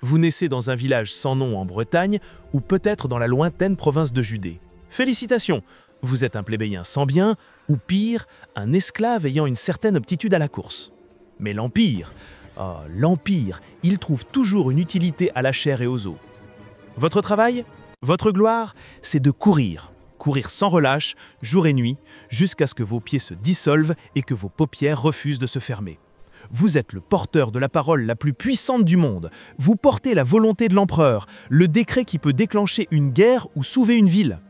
Vous naissez dans un village sans nom en Bretagne ou peut-être dans la lointaine province de Judée. Félicitations, vous êtes un plébéien sans bien ou pire, un esclave ayant une certaine aptitude à la course. Mais l'Empire, il trouve toujours une utilité à la chair et aux os. Votre travail, votre gloire, c'est de courir. Courir sans relâche, jour et nuit, jusqu'à ce que vos pieds se dissolvent et que vos paupières refusent de se fermer. Vous êtes le porteur de la parole la plus puissante du monde. Vous portez la volonté de l'empereur, le décret qui peut déclencher une guerre ou sauver une ville.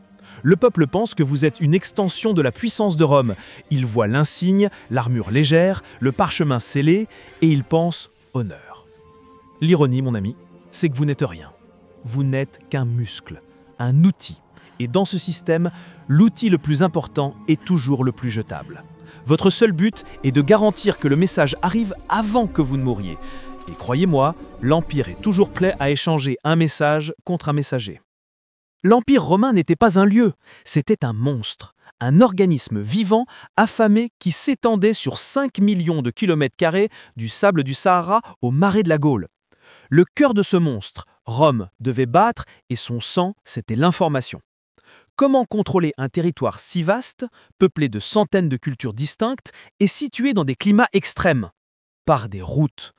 Le peuple pense que vous êtes une extension de la puissance de Rome. Il voit l'insigne, l'armure légère, le parchemin scellé, et il pense honneur. L'ironie, mon ami, c'est que vous n'êtes rien. Vous n'êtes qu'un muscle, un outil. Et dans ce système, l'outil le plus important est toujours le plus jetable. Votre seul but est de garantir que le message arrive avant que vous ne mouriez. Et croyez-moi, l'Empire est toujours prêt à échanger un message contre un messager. L'Empire romain n'était pas un lieu, c'était un monstre, un organisme vivant, affamé qui s'étendait sur 5 millions de kilomètres carrés du sable du Sahara aux marais de la Gaule. Le cœur de ce monstre, Rome, devait battre et son sang, c'était l'information. Comment contrôler un territoire si vaste, peuplé de centaines de cultures distinctes et situé dans des climats extrêmes? Par des routes.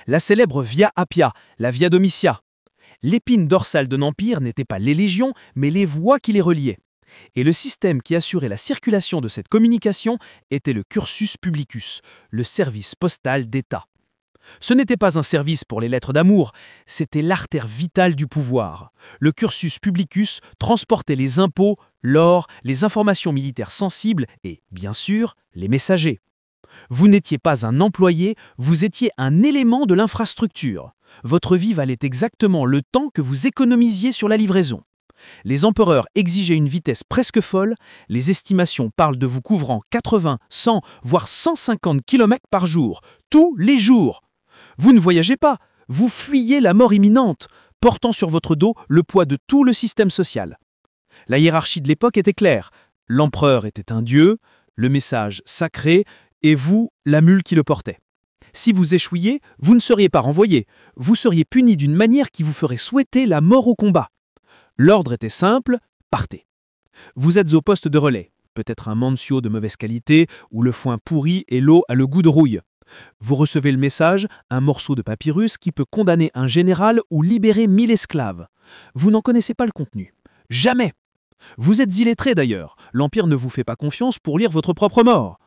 La célèbre Via Appia, la Via Domitia. L'épine dorsale d'un empire n'était pas les légions, mais les voies qui les reliaient. Et le système qui assurait la circulation de cette communication était le cursus publicus, le service postal d'État. Ce n'était pas un service pour les lettres d'amour, c'était l'artère vitale du pouvoir. Le cursus publicus transportait les impôts, l'or, les informations militaires sensibles et, bien sûr, les messagers. Vous n'étiez pas un employé, vous étiez un élément de l'infrastructure. Votre vie valait exactement le temps que vous économisiez sur la livraison. Les empereurs exigeaient une vitesse presque folle, les estimations parlent de vous couvrant 80, 100, voire 150 km par jour, tous les jours. Vous ne voyagez pas, vous fuyez la mort imminente, portant sur votre dos le poids de tout le système social. La hiérarchie de l'époque était claire. L'empereur était un dieu, le message sacré, et vous, la mule qui le portait. Si vous échouiez, vous ne seriez pas renvoyé, vous seriez puni d'une manière qui vous ferait souhaiter la mort au combat. L'ordre était simple, partez. Vous êtes au poste de relais, peut-être un mancio de mauvaise qualité, où le foin pourri et l'eau a le goût de rouille. Vous recevez le message, un morceau de papyrus qui peut condamner un général ou libérer 1000 esclaves. Vous n'en connaissez pas le contenu. Jamais! Vous êtes illettré d'ailleurs, l'Empire ne vous fait pas confiance pour lire votre propre mort.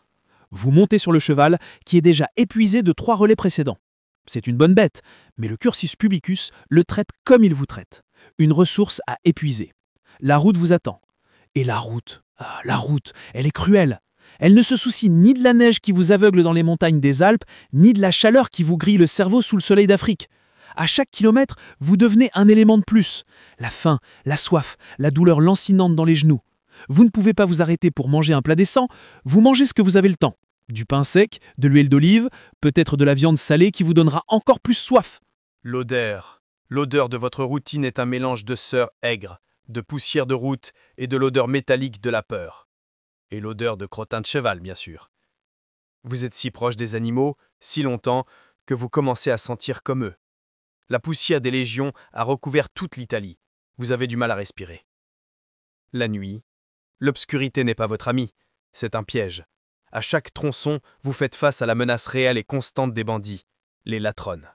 Vous montez sur le cheval qui est déjà épuisé de 3 relais précédents. C'est une bonne bête, mais le cursus publicus le traite comme il vous traite. Une ressource à épuiser. La route vous attend. Et la route, elle est cruelle. Elle ne se soucie ni de la neige qui vous aveugle dans les montagnes des Alpes, ni de la chaleur qui vous grille le cerveau sous le soleil d'Afrique. À chaque kilomètre, vous devenez un élément de plus. La faim, la soif, la douleur lancinante dans les genoux. Vous ne pouvez pas vous arrêter pour manger un plat décent, vous mangez ce que vous avez le temps. Du pain sec, de l'huile d'olive, peut-être de la viande salée qui vous donnera encore plus soif. L'odeur de votre routine est un mélange de sueur aigre, de poussière de route et de l'odeur métallique de la peur. Et l'odeur de crottin de cheval, bien sûr. Vous êtes si proche des animaux, si longtemps, que vous commencez à sentir comme eux. La poussière des légions a recouvert toute l'Italie. Vous avez du mal à respirer. La nuit, l'obscurité n'est pas votre ami, c'est un piège. À chaque tronçon, vous faites face à la menace réelle et constante des bandits, les latrones.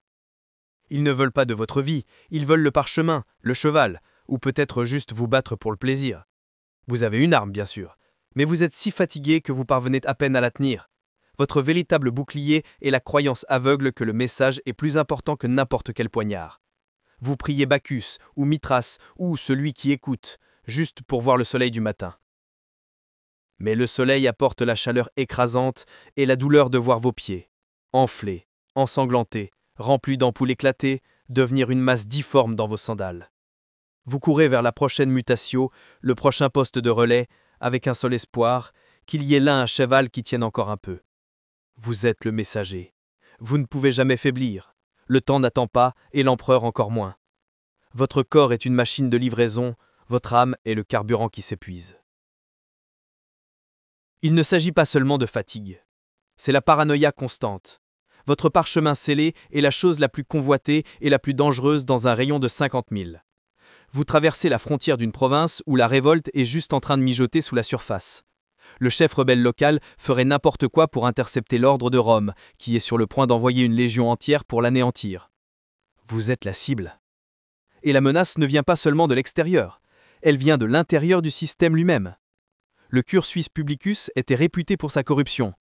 Ils ne veulent pas de votre vie, ils veulent le parchemin, le cheval, ou peut-être juste vous battre pour le plaisir. Vous avez une arme, bien sûr, mais vous êtes si fatigué que vous parvenez à peine à la tenir. Votre véritable bouclier est la croyance aveugle que le message est plus important que n'importe quel poignard. Vous priez Bacchus, ou Mithras, ou celui qui écoute, juste pour voir le soleil du matin. Mais le soleil apporte la chaleur écrasante et la douleur de voir vos pieds, enflés, ensanglantés, remplis d'ampoules éclatées, devenir une masse difforme dans vos sandales. Vous courez vers la prochaine mutatio, le prochain poste de relais, avec un seul espoir, qu'il y ait là un cheval qui tienne encore un peu. Vous êtes le messager. Vous ne pouvez jamais faiblir. Le temps n'attend pas, et l'empereur encore moins. Votre corps est une machine de livraison, votre âme est le carburant qui s'épuise. Il ne s'agit pas seulement de fatigue. C'est la paranoïa constante. votre parchemin scellé est la chose la plus convoitée et la plus dangereuse dans un rayon de 50 000. Vous traversez la frontière d'une province où la révolte est juste en train de mijoter sous la surface. Le chef rebelle local ferait n'importe quoi pour intercepter l'ordre de Rome, qui est sur le point d'envoyer une légion entière pour l'anéantir. Vous êtes la cible. Et la menace ne vient pas seulement de l'extérieur, elle vient de l'intérieur du système lui-même. Le cursus publicus était réputé pour sa corruption.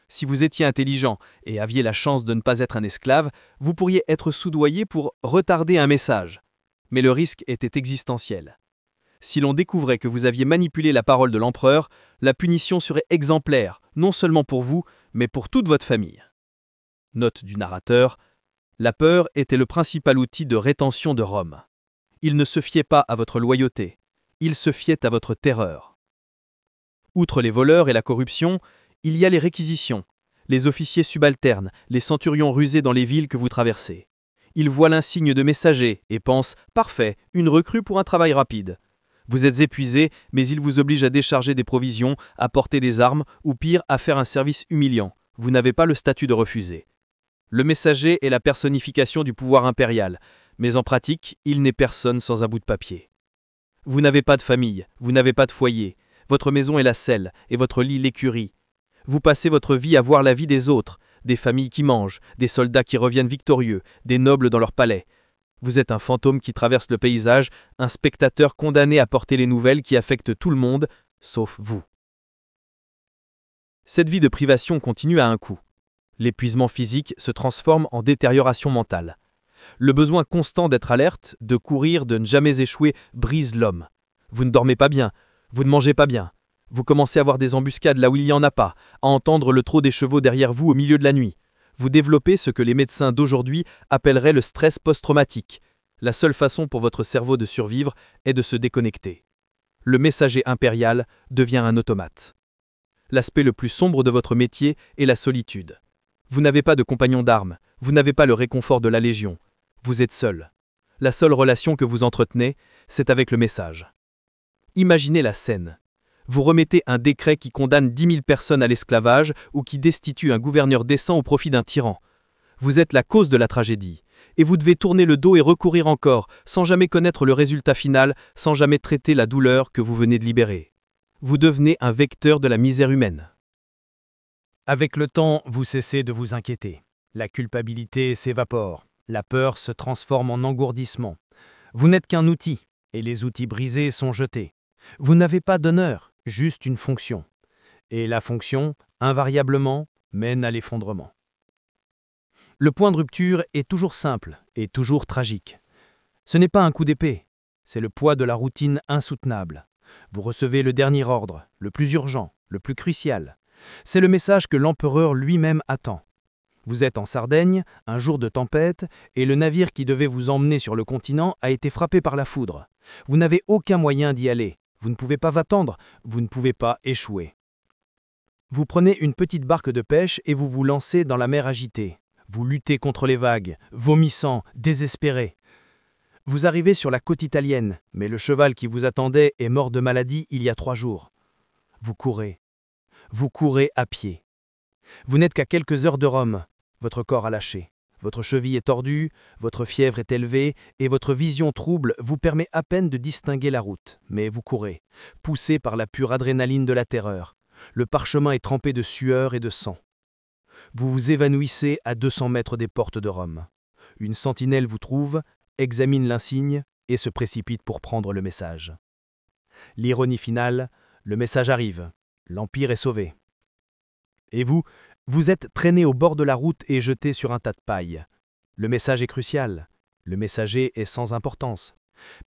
Si vous étiez intelligent et aviez la chance de ne pas être un esclave, vous pourriez être soudoyé pour retarder un message. Mais le risque était existentiel. Si l'on découvrait que vous aviez manipulé la parole de l'empereur, la punition serait exemplaire, non seulement pour vous, mais pour toute votre famille. Note du narrateur, la peur était le principal outil de rétention de Rome. Il ne se fiait pas à votre loyauté, il se fiait à votre terreur. Outre les voleurs et la corruption, il y a les réquisitions, les officiers subalternes, les centurions rusés dans les villes que vous traversez. Ils voient l'insigne de messager et pensent « Parfait, une recrue pour un travail rapide ». Vous êtes épuisé, mais ils vous obligent à décharger des provisions, à porter des armes, ou pire, à faire un service humiliant. Vous n'avez pas le statut de refuser. Le messager est la personnification du pouvoir impérial, mais en pratique, il n'est personne sans un bout de papier. Vous n'avez pas de famille, vous n'avez pas de foyer, votre maison est la selle et votre lit l'écurie. Vous passez votre vie à voir la vie des autres, des familles qui mangent, des soldats qui reviennent victorieux, des nobles dans leur palais. Vous êtes un fantôme qui traverse le paysage, un spectateur condamné à porter les nouvelles qui affectent tout le monde, sauf vous. Cette vie de privation continue à un coût. L'épuisement physique se transforme en détérioration mentale. Le besoin constant d'être alerte, de courir, de ne jamais échouer, brise l'homme. Vous ne dormez pas bien, vous ne mangez pas bien. Vous commencez à voir des embuscades là où il n'y en a pas, à entendre le trot des chevaux derrière vous au milieu de la nuit. Vous développez ce que les médecins d'aujourd'hui appelleraient le stress post-traumatique. La seule façon pour votre cerveau de survivre est de se déconnecter. Le messager impérial devient un automate. L'aspect le plus sombre de votre métier est la solitude. Vous n'avez pas de compagnon d'armes, vous n'avez pas le réconfort de la Légion. Vous êtes seul. La seule relation que vous entretenez, c'est avec le message. Imaginez la scène. Vous remettez un décret qui condamne 10 000 personnes à l'esclavage ou qui destitue un gouverneur décent au profit d'un tyran. Vous êtes la cause de la tragédie, et vous devez tourner le dos et recourir encore, sans jamais connaître le résultat final, sans jamais traiter la douleur que vous venez de libérer. Vous devenez un vecteur de la misère humaine. Avec le temps, vous cessez de vous inquiéter. La culpabilité s'évapore. La peur se transforme en engourdissement. Vous n'êtes qu'un outil, et les outils brisés sont jetés. Vous n'avez pas d'honneur, juste une fonction. Et la fonction, invariablement, mène à l'effondrement. Le point de rupture est toujours simple et toujours tragique. Ce n'est pas un coup d'épée, c'est le poids de la routine insoutenable. Vous recevez le dernier ordre, le plus urgent, le plus crucial. C'est le message que l'empereur lui-même attend. Vous êtes en Sardaigne, un jour de tempête, et le navire qui devait vous emmener sur le continent a été frappé par la foudre. Vous n'avez aucun moyen d'y aller. Vous ne pouvez pas attendre, vous ne pouvez pas échouer. Vous prenez une petite barque de pêche et vous vous lancez dans la mer agitée. Vous luttez contre les vagues, vomissant, désespéré. Vous arrivez sur la côte italienne, mais le cheval qui vous attendait est mort de maladie il y a 3 jours. Vous courez à pied. Vous n'êtes qu'à quelques heures de Rome. Votre corps a lâché. Votre cheville est tordue, votre fièvre est élevée et votre vision trouble vous permet à peine de distinguer la route. Mais vous courez, poussé par la pure adrénaline de la terreur. Le parchemin est trempé de sueur et de sang. Vous vous évanouissez à 200 mètres des portes de Rome. Une sentinelle vous trouve, examine l'insigne et se précipite pour prendre le message. L'ironie finale, le message arrive. L'Empire est sauvé. Et vous êtes traîné au bord de la route et jeté sur un tas de paille. Le message est crucial. Le messager est sans importance.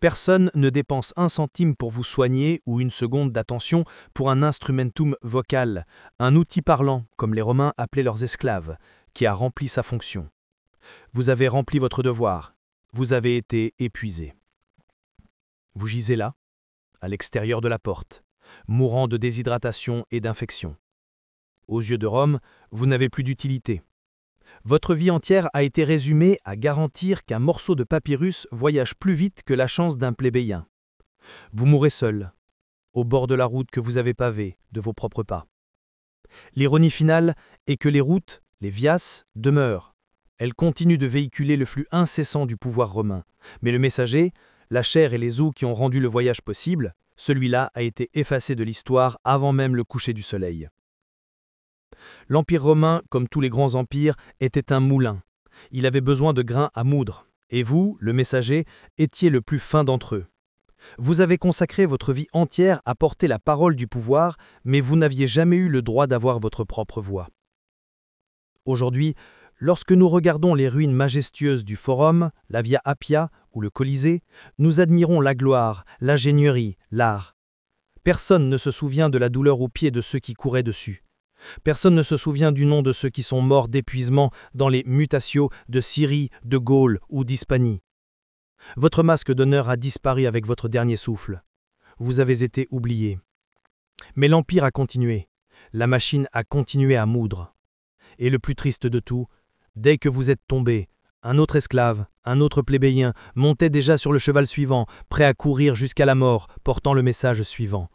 Personne ne dépense 1 centime pour vous soigner ou 1 seconde d'attention pour un instrumentum vocal, un outil parlant, comme les Romains appelaient leurs esclaves, qui a rempli sa fonction. Vous avez rempli votre devoir. Vous avez été épuisé. Vous gisez là, à l'extérieur de la porte, mourant de déshydratation et d'infection. Aux yeux de Rome, vous n'avez plus d'utilité. Votre vie entière a été résumée à garantir qu'un morceau de papyrus voyage plus vite que la chance d'un plébéien. Vous mourrez seul, au bord de la route que vous avez pavée de vos propres pas. L'ironie finale est que les routes, Les vias demeurent. Elles continuent de véhiculer le flux incessant du pouvoir romain. Mais le messager, la chair et les os qui ont rendu le voyage possible, celui-là a été effacé de l'histoire avant même le coucher du soleil. L'Empire romain, comme tous les grands empires, était un moulin. Il avait besoin de grains à moudre. Et vous, le messager, étiez le plus fin d'entre eux. Vous avez consacré votre vie entière à porter la parole du pouvoir, mais vous n'aviez jamais eu le droit d'avoir votre propre voix. Aujourd'hui, lorsque nous regardons les ruines majestueuses du Forum, la Via Appia ou le Colisée, nous admirons la gloire, l'ingénierie, l'art. Personne ne se souvient de la douleur aux pieds de ceux qui couraient dessus. Personne ne se souvient du nom de ceux qui sont morts d'épuisement dans les mutatio de Syrie, de Gaule ou d'Hispanie. Votre masque d'honneur a disparu avec votre dernier souffle. Vous avez été oublié. Mais l'Empire a continué. La machine a continué à moudre. Et le plus triste de tout, dès que vous êtes tombé, un autre esclave, un autre plébéien, montait déjà sur le cheval suivant, prêt à courir jusqu'à la mort, portant le message suivant.